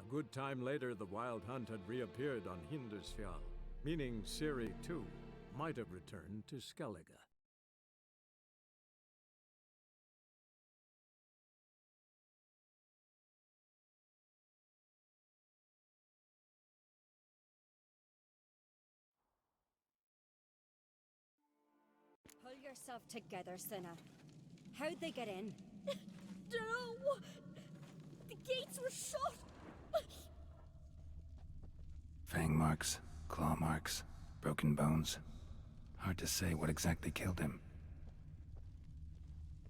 good time later, the Wild Hunt had reappeared on Hindarsfjall, meaning Ciri, too, might have returned to Skellige. Pull yourself together, Cinna. How'd they get in? Dunno! The gates were shut! Fang marks, claw marks, broken bones. Hard to say what exactly killed him.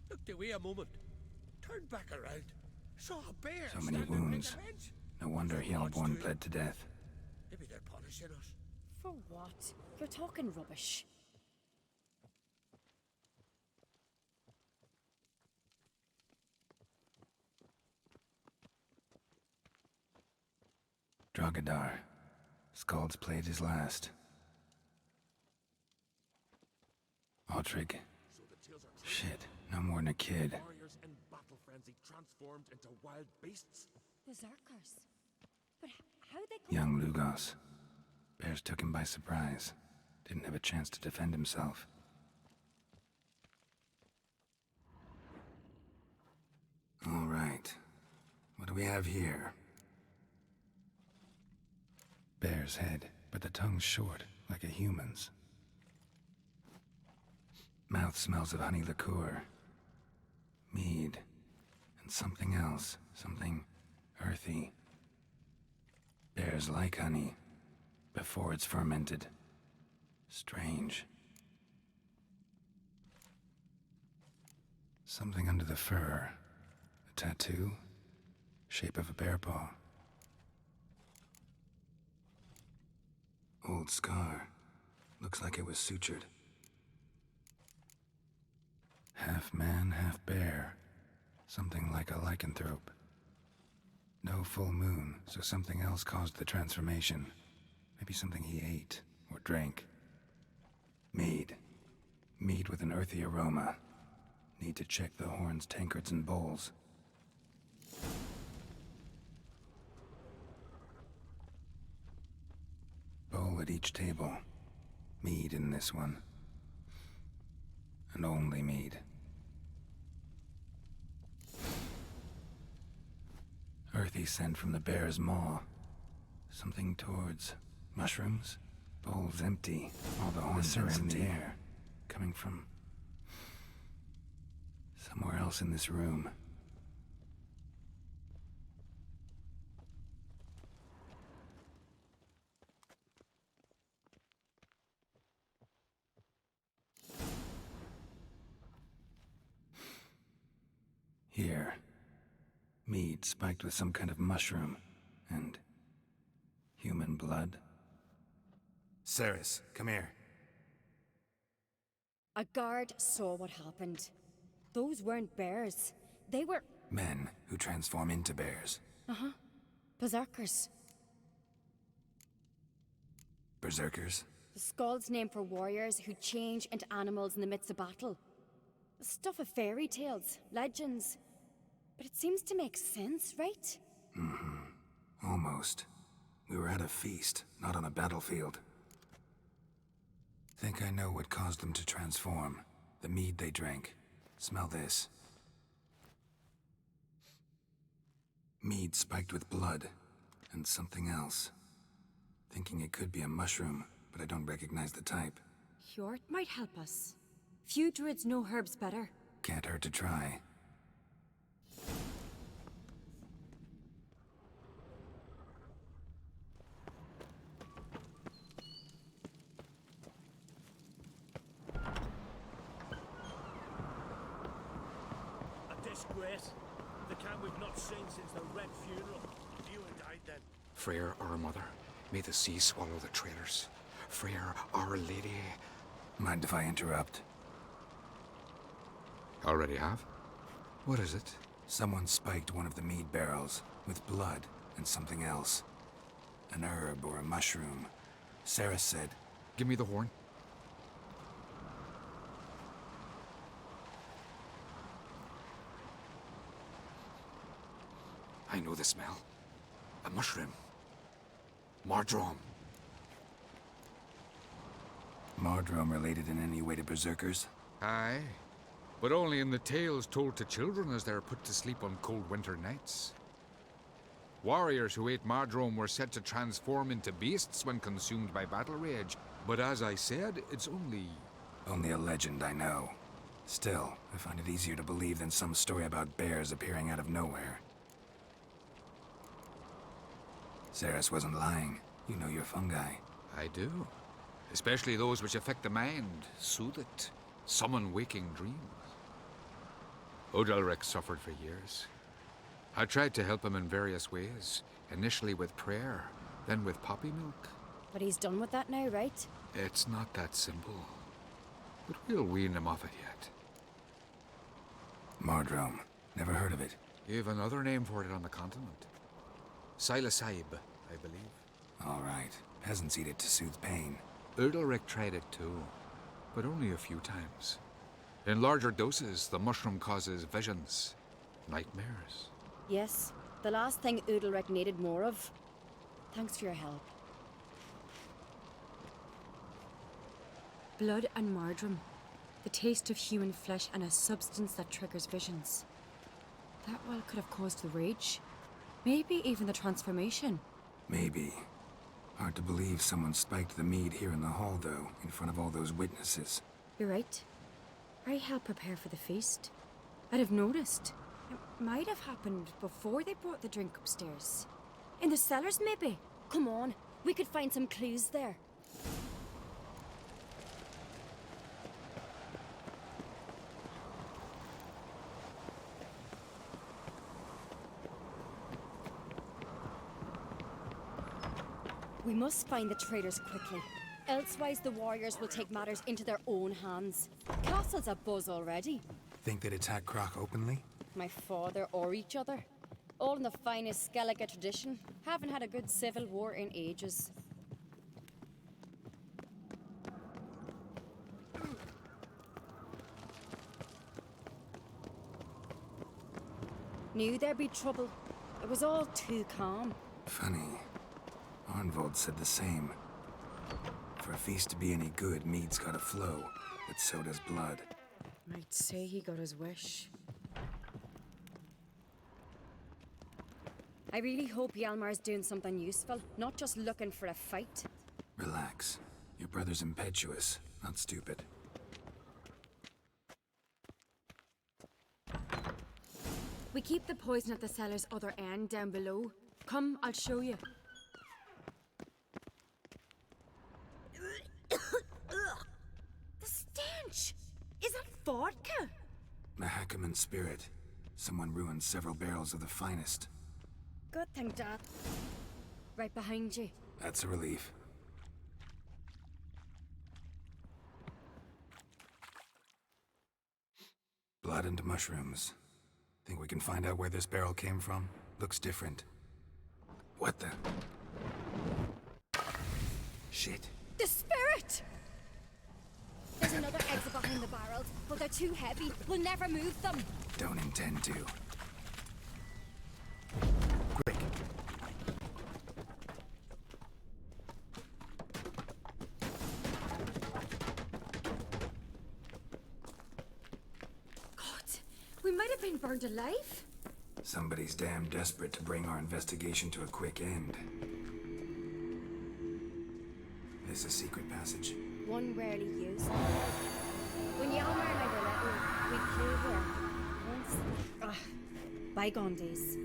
Look, wait a moment. Turn back around. Saw a bear. So many standing by wounds. the hedge. No wonder Hjalborn bled to death. Maybe they're punishing us. For what? You're talking rubbish. Drogadar. Skald's played his last. Otrigg. So the tales are true. Shit, no more than a kid. Warriors in battle frenzy transformed into wild beasts. Berserkers. But how'd they come? Young Lugos. Bears took him by surprise. Didn't have a chance to defend himself. All right. What do we have here? Bear's head, but the tongue's short, like a human's. Mouth smells of honey liqueur. Mead. And something else. Something earthy. Bears like honey. Before it's fermented. Strange. Something under the fur. A tattoo? Shape of a bear paw. Old scar. Looks like it was sutured. Half man, half bear. Something like a lycanthrope. No full moon, so something else caused the transformation. Maybe something he ate or drank. Mead. Mead with an earthy aroma. Need to check the horns, tankards, and bowls. Bowl at each table. Mead in this one. And only mead. Earthy scent from the bear's maw. Something towards mushrooms? Bowl's empty. All the horns are in the air. Coming from somewhere else in this room. Here. Mead spiked with some kind of mushroom. And human blood. Cerys, come here. A guard saw what happened. Those weren't bears. They were... Men who transform into bears. berserkers. Berserkers? The Skald's name for warriors who change into animals in the midst of battle. Stuff of fairy tales, legends. But it seems to make sense, right? Almost. We were at a feast, not on a battlefield. Think I know what caused them to transform. The mead they drank. Smell this. Mead spiked with blood. And something else. Thinking it could be a mushroom, but I don't recognize the type. Hjort might help us. Few druids know herbs better. Can't hurt to try. A disgrace. The kind we've not seen since the Red Funeral. You and I then. Freyr, our mother, may the sea swallow the traitors. Freyr, our lady. Mind if I interrupt? Already have? What is it? Someone spiked one of the mead barrels with blood and something else. An herb or a mushroom. Sarah said, Give me the horn. I know the smell. A mushroom. Mardrome. Mardrome related in any way to berserkers? Aye. But only in the tales told to children as they're put to sleep on cold winter nights. Warriors who ate Mardrome were said to transform into beasts when consumed by battle rage. But as I said, it's only... Only a legend, I know. Still, I find it easier to believe than some story about bears appearing out of nowhere. Ceres wasn't lying. You know your fungi. I do. Especially those which affect the mind, soothe it, summon waking dreams. Odalric suffered for years. I tried to help him in various ways, initially with prayer, then with poppy milk. But he's done with that now, right? It's not that simple. But we'll wean him off it yet. Mardrome. Never heard of it. You've another name for it on the continent. Psilocybe, I believe. All right. Peasants eat it to soothe pain. Udalric tried it too, but only a few times. In larger doses, the mushroom causes visions, nightmares. Yes, the last thing Udalric needed more of. Thanks for your help. Blood and Mardrome. The taste of human flesh and a substance that triggers visions. That well could have caused the rage. Maybe even the transformation. Maybe. Hard to believe someone spiked the mead here in the hall, though, in front of all those witnesses. You're right. I helped prepare for the feast. I'd have noticed. It might have happened before they brought the drink upstairs. In the cellars, maybe? Come on, we could find some clues there. We must find the traitors quickly. Elsewise, the warriors will take matters into their own hands. Castle's abuzz already. Think they'd attack Croc openly? My father or each other. All in the finest Skellige tradition. Haven't had a good civil war in ages. Knew there'd be trouble. It was all too calm. Funny. Arnvold said the same. For a feast to be any good, mead's gotta flow, but so does blood. Might say he got his wish. I really hope Hjalmar's doing something useful, not just looking for a fight. Relax. Your brother's impetuous, not stupid. We keep the poison at the cellar's other end, down below. Come, I'll show you. The stench! Is that vodka? Mahakaman spirit. Someone ruined several barrels of the finest. Good thing, Dad. Right behind you. That's a relief. Blood and mushrooms. Think we can find out where this barrel came from? Looks different. What the? Shit. The spirit! There's another exit behind the barrels, but they're too heavy. We'll never move them. Don't intend to. Quick. God, we might have been burned alive. Somebody's damn desperate to bring our investigation to a quick end. This is a secret passage. One rarely used. When Hjalmar and I were little, we'd play here. Once. Bygone days.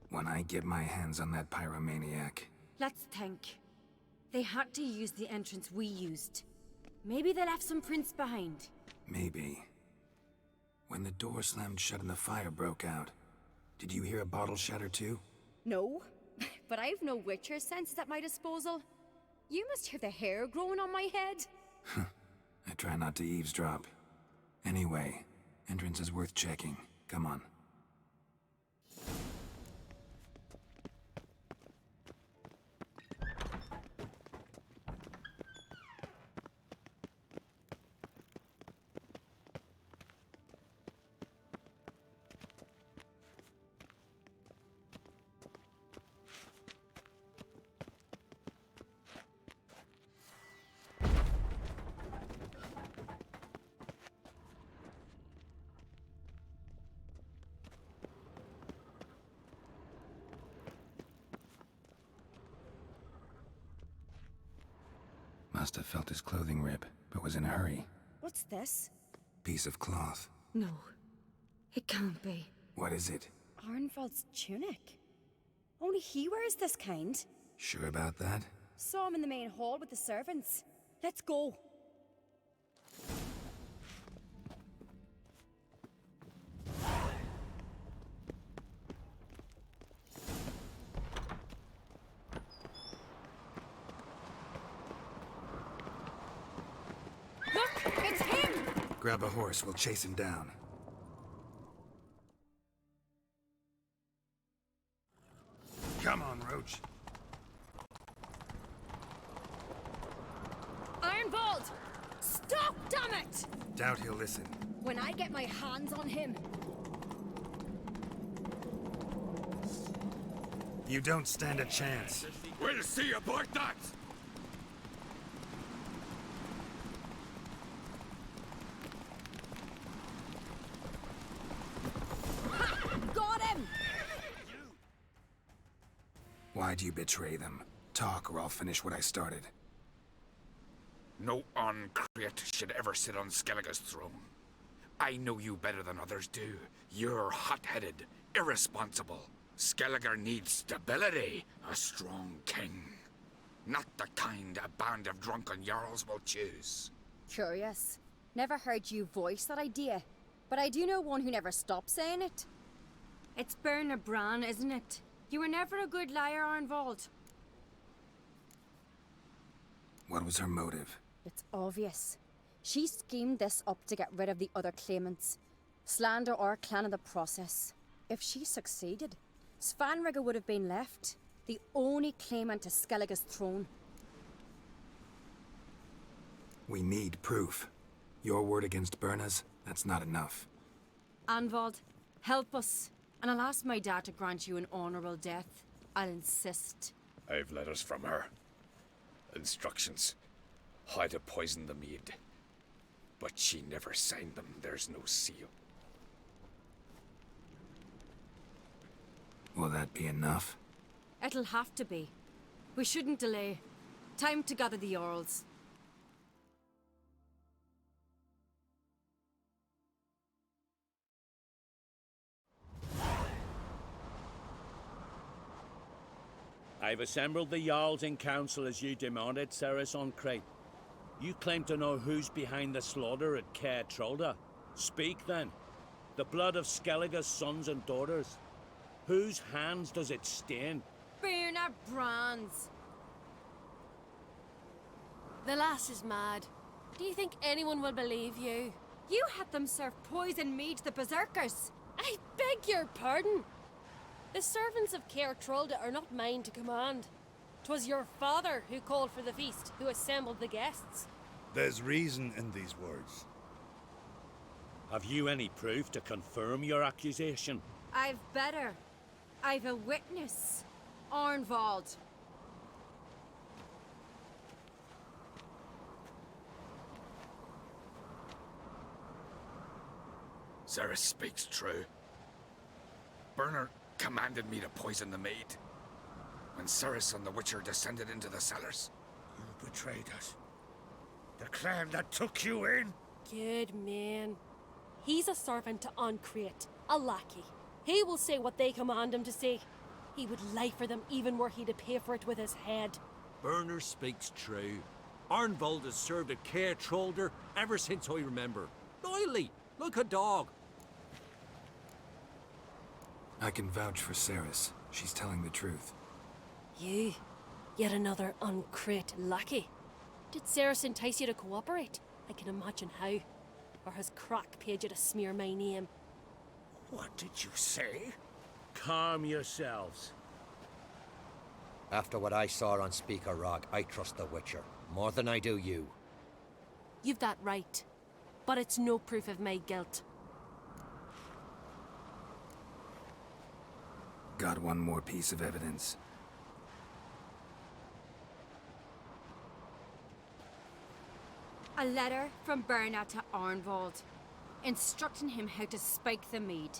When I get my hands on that pyromaniac. Let's think. They had to use the entrance we used. Maybe they left some prints behind. Maybe. When the door slammed shut and the fire broke out, did you hear a bottle shatter too? No, but I've no Witcher senses at my disposal. You must hear the hair growing on my head. I try not to eavesdrop. Anyway, Entrance is worth checking. Come on. Must have felt his clothing rip, but was in a hurry. What's this? Piece of cloth. No. It can't be. What is it? Arnvald's tunic. Only he wears this kind. Sure about that? Saw him in the main hall with the servants. Let's go. Look! It's him! Grab a horse, we'll chase him down. Come on, Roach. Arnvald! Stop, damn it! Doubt he'll listen. When I get my hands on him. You don't stand a chance. We'll see about that! Got him! Why do you betray them? Talk, or I'll finish what I started. No Ancrate should ever sit on Skellige's throne. I know you better than others do. You're hot-headed, irresponsible. Skellige needs stability, a strong king. Not the kind a band of drunken jarls will choose. Curious. Never heard you voice that idea. But I do know one who never stops saying it. It's Berna Bran, isn't it? You were never a good liar, Arnvald. What was her motive? It's obvious. She schemed this up to get rid of the other claimants. Slander our clan in the process. If she succeeded, Svanrige would have been left, the only claimant to Skellige's throne. We need proof. Your word against Berna's, that's not enough. Arnvald, help us. And I'll ask my dad to grant you an honorable death. I'll insist. I've letters from her. Instructions. How to poison the mead. But she never signed them. There's no seal. Will that be enough? It'll have to be. We shouldn't delay. Time to gather the Jarls. I've assembled the Jarls in council as you demanded, Cerys Ancrate. You claim to know who's behind the slaughter at Caer Trolda. Speak then. The blood of Skellige's sons and daughters. Whose hands does it stain? Berna Bran's. The lass is mad. Do you think anyone will believe you? You had them serve poison mead to the berserkers. I beg your pardon. The servants of Caer Trolda are not mine to command. 'Twas your father who called for the feast, who assembled the guests. There's reason in these words. Have you any proof to confirm your accusation? I've better. I've a witness. Arnvald. Cerys speaks true. Berner commanded me to poison the maid. When Cerys and the Witcher descended into the cellars. You betrayed us. The clan that took you in. Good man. He's a servant to Ancrate, a lackey. He will say what they command him to say. He would lie for them even were he to pay for it with his head. Berner speaks true. Arnvald has served at Caer Trolder ever since I remember. Loyally, like a dog. I can vouch for Cerys. She's telling the truth. You? Yet another Ancrate lackey? Did Cerys entice you to cooperate? I can imagine how. or has Crack paid you to smear my name? What did you say? Calm yourselves. After what I saw on Speaker Rock, I trust the Witcher more than I do you. You've that right, but it's no proof of my guilt. Got one more piece of evidence. A letter from Berna to Arnvald, instructing him how to spike the mead.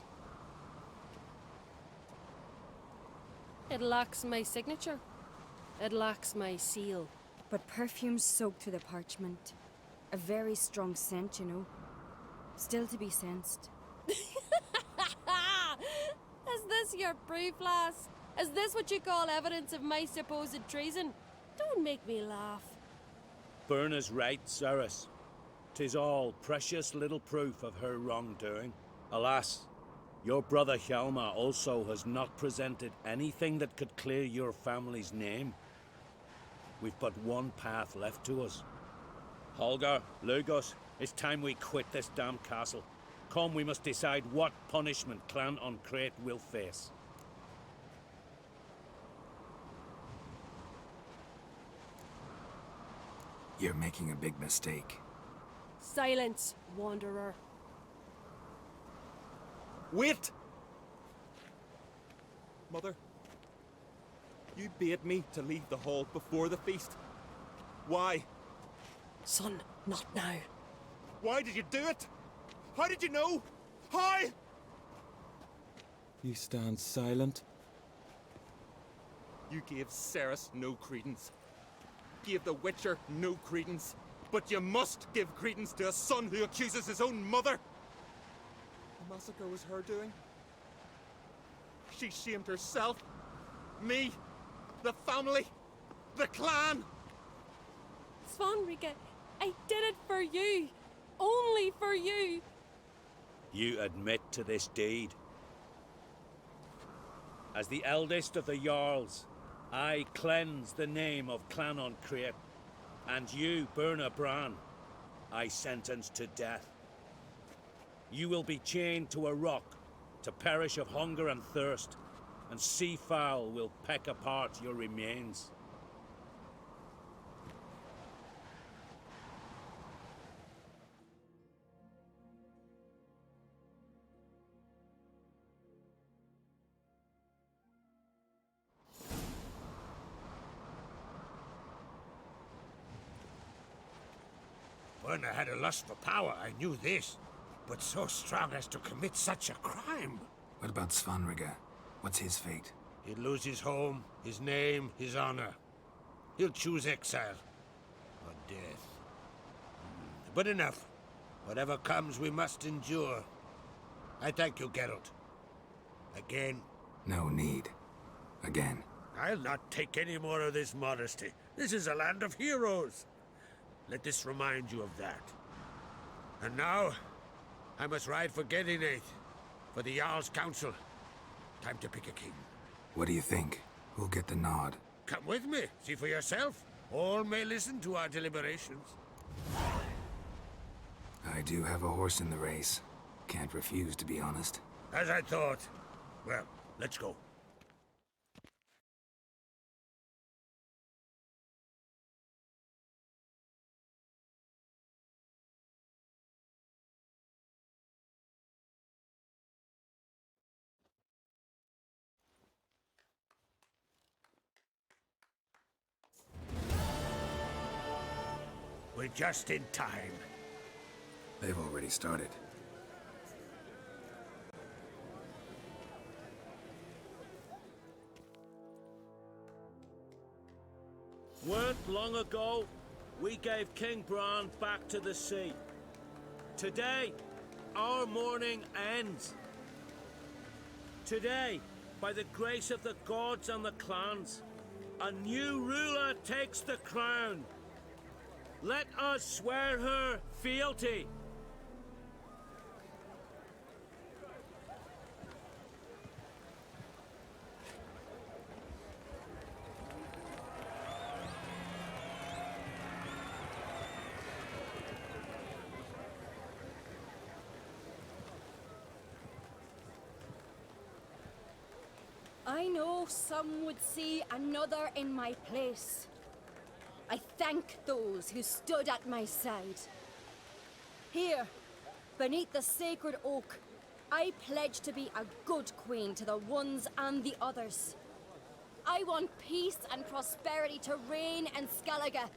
It lacks my signature. It lacks my seal. But perfume soaked through the parchment. A very strong scent, you know. Still to be sensed. Is this your proof, lass? Is this what you call evidence of my supposed treason? Don't make me laugh. Berna's right, Cerys. 'Tis all precious little proof of her wrongdoing. Alas, your brother Hjalmar also has not presented anything that could clear your family's name. We've but one path left to us. Holger, Lugos, it's time we quit this damn castle. Come, we must decide what punishment Clan Ancrate will face. You're making a big mistake. Silence, wanderer. Wait! Mother, you bade me to leave the hall before the feast. Why? Son, not now. Why did you do it? How did you know? How? You stand silent. You gave Cerys no credence. Gave the Witcher no credence. But you must give credence to a son who accuses his own mother. The massacre was her doing. She shamed herself, me, the family, the clan. Svanrika, I did it for you. Only for you. You admit to this deed. As the eldest of the Jarls, I cleanse the name of Clan Ancrate, and you, Berna Bran, I sentence to death. You will be chained to a rock, to perish of hunger and thirst, and sea fowl will peck apart your remains. Berna had a lust for power, I knew this. But so strong as to commit such a crime. What about Svanrika? What's his fate? He'll lose his home, his name, his honor. He'll choose exile. Or death. But enough. Whatever comes, we must endure. I thank you, Geralt. Again. No need. Again. I'll not take any more of this modesty. This is a land of heroes. Let this remind you of that. And now, I must ride for Gedinath, for the Jarl's Council. Time to pick a king. What do you think? Who'll get the nod? Come with me, see for yourself. All may listen to our deliberations. I do have a horse in the race. Can't refuse, to be honest. As I thought. Well, let's go. We're just in time. They've already started. Weren't long ago, we gave King Bran back to the sea. Today, our mourning ends. Today, by the grace of the gods and the clans, a new ruler takes the crown. Let us swear her fealty. I know some would see another in my place. I thank those who stood at my side. Here, beneath the sacred oak, I pledge to be a good queen to the ones and the others. I want peace and prosperity to reign in Skellige.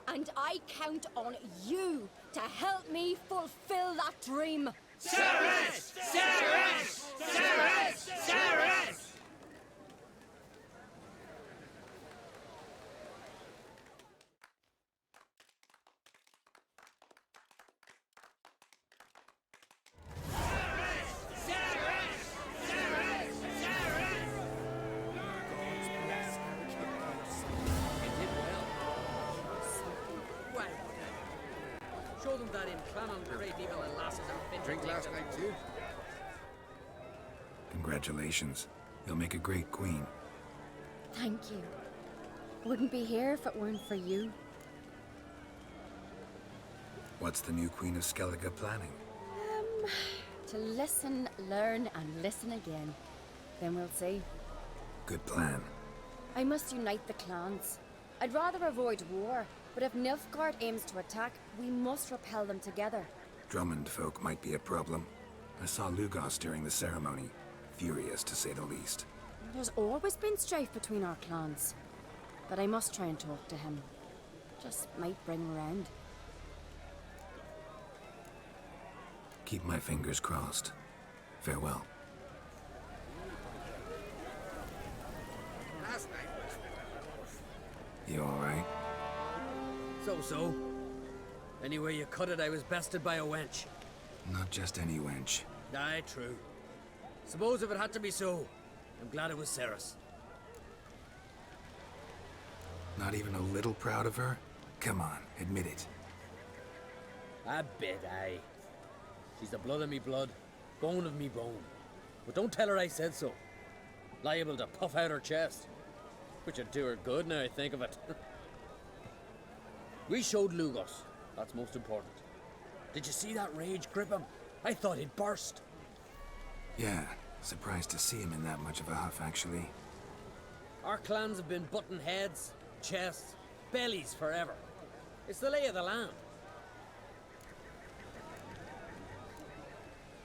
And I count on you to help me fulfill that dream. Cerys! Cerys! Cerys! Cerys! Show them that in Clannon great even the lasses are fit. Drink last night too? Congratulations. You'll make a great queen. Thank you. Wouldn't be here if it weren't for you. What's the new Queen of Skellige planning? To listen, learn, and listen again. Then we'll see. Good plan. I must unite the clans. I'd rather avoid war, but if Nilfgaard aims to attack, we must repel them together. Drummond folk might be a problem. I saw Lugos during the ceremony. Furious, to say the least. There's always been strife between our clans. But I must try and talk to him. Just might bring him around. Keep my fingers crossed. Farewell. Last night was... You alright? So. Anyway you cut it, I was bested by a wench. Not just any wench. Aye, true. Suppose if it had to be so, I'm glad it was Cerys. Not even a little proud of her? Come on, admit it. A bit, aye. She's the blood of me blood, bone of me bone. But don't tell her I said so. Liable to puff out her chest. Which would do her good now I think of it. We showed Lugos. That's most important. Did you see that rage grip him? I thought he'd burst. Yeah, surprised to see him in that much of a huff, actually. Our clans have been butting heads, chests, bellies forever. It's the lay of the land.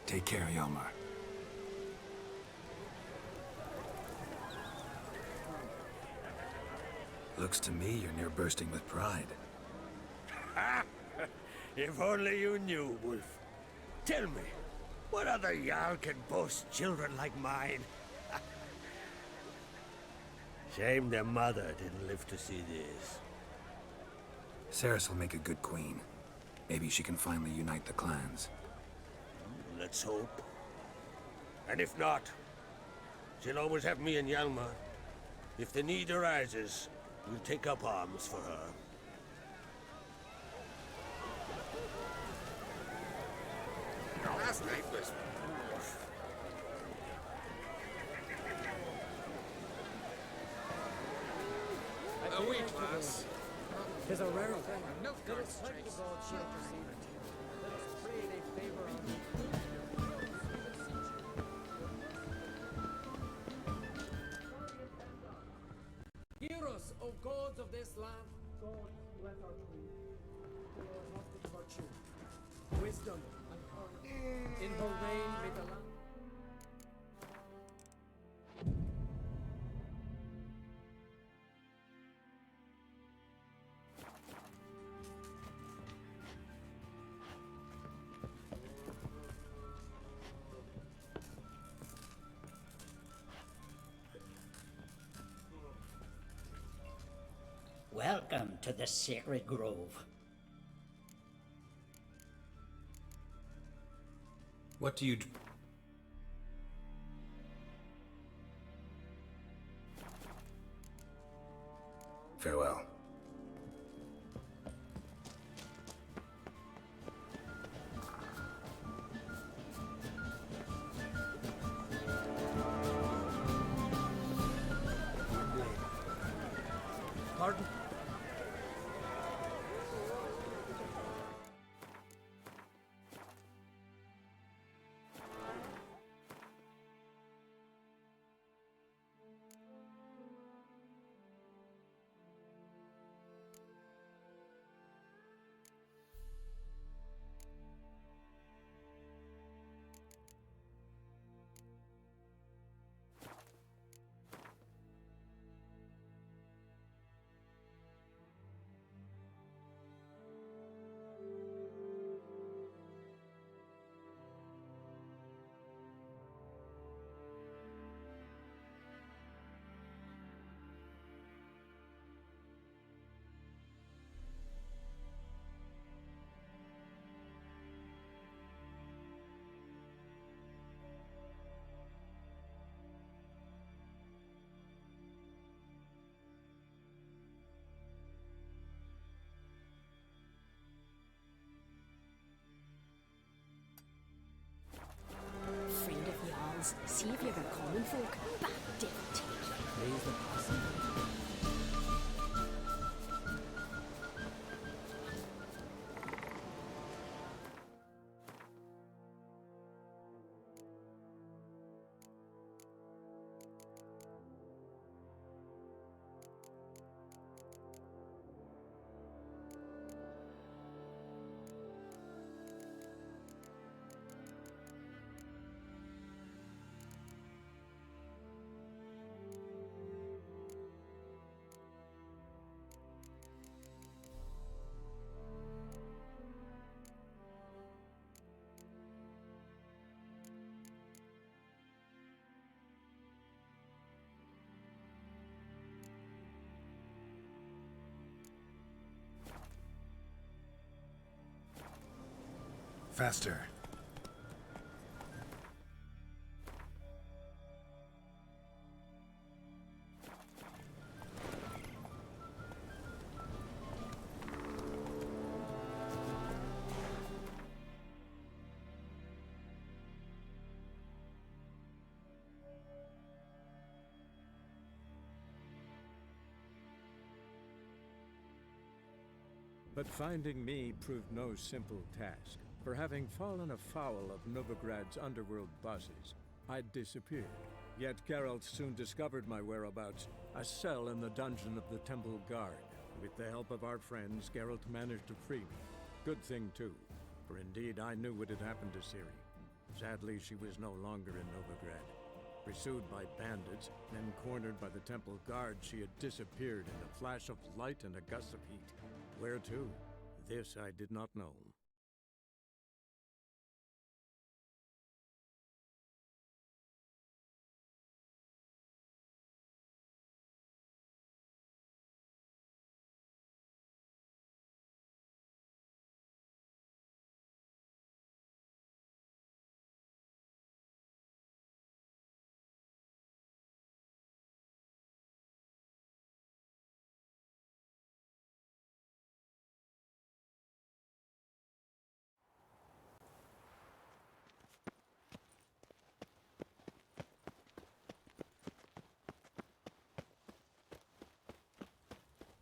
Take care, Hjalmar. Looks to me you're near bursting with pride. If only you knew, Wolf. Tell me, what other Jarl can boast children like mine? Shame their mother didn't live to see this. Cerys will make a good queen. Maybe she can finally unite the clans. Let's hope. And if not, she'll always have me and Hjalmar. If the need arises, we'll take up arms for her. Last night was... A wheat lass. Tis a rare thing. Nilfgaard strikes. Hear us, O gods of this land. God bless our queen. For her husband's virtue, wisdom, and courage. In her reign may the land... Welcome to the Sacred Grove. What do you... Farewell. Pardon? Charles, saviour of our common folk. Bad devil take. Praise the posse. Faster. But finding me proved no simple task. For having fallen afoul of Novigrad's underworld bosses, I'd disappeared. Yet Geralt soon discovered my whereabouts, a cell in the dungeon of the Temple Guard. With the help of our friends, Geralt managed to free me. Good thing, too, for indeed I knew what had happened to Ciri. Sadly, she was no longer in Novigrad. Pursued by bandits, then cornered by the Temple Guard, she had disappeared in a flash of light and a gust of heat. Where to? This I did not know.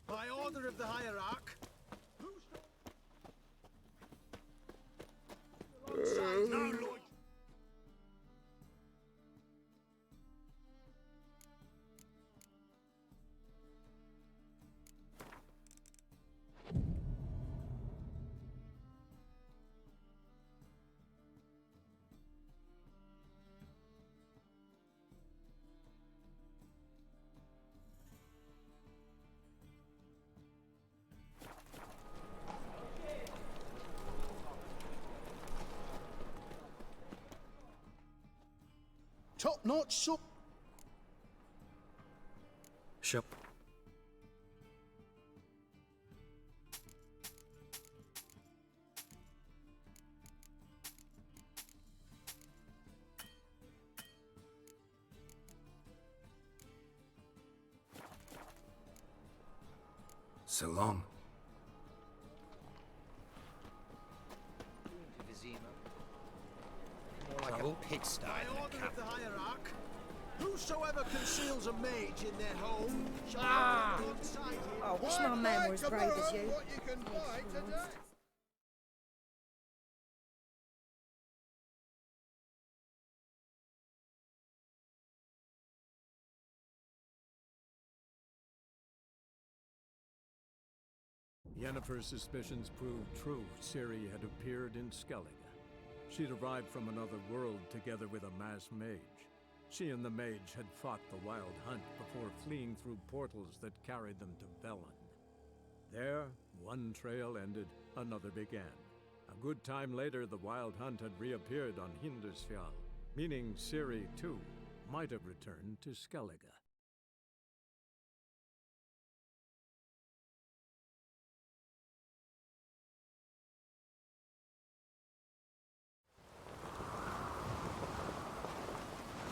By order of the Hierarch. No, Lord. Top-notch soup. Shop. So long. More like a pigsty By than a order camp. of the Hierarch, whosoever conceals a mage in their home shall Ah! be alongside him. I wish my man were as brave as you. What you can buy today. Yennefer's suspicions proved true. Ciri had appeared in Skellige. She'd arrived from another world together with a masked mage. She and the mage had fought the Wild Hunt before fleeing through portals that carried them to Velen. There, one trail ended, another began. A good time later, the Wild Hunt had reappeared on Hindarsfjall, meaning Ciri, too, might have returned to Skellige.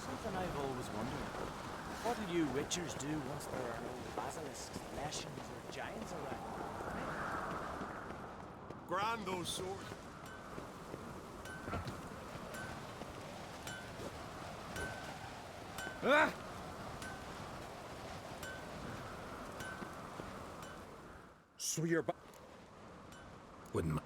Something I've always wondered. What do you witchers do once there are no basilisks, lashings, or giants around? Grand those swords. So you're Wouldn't mi-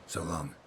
So long.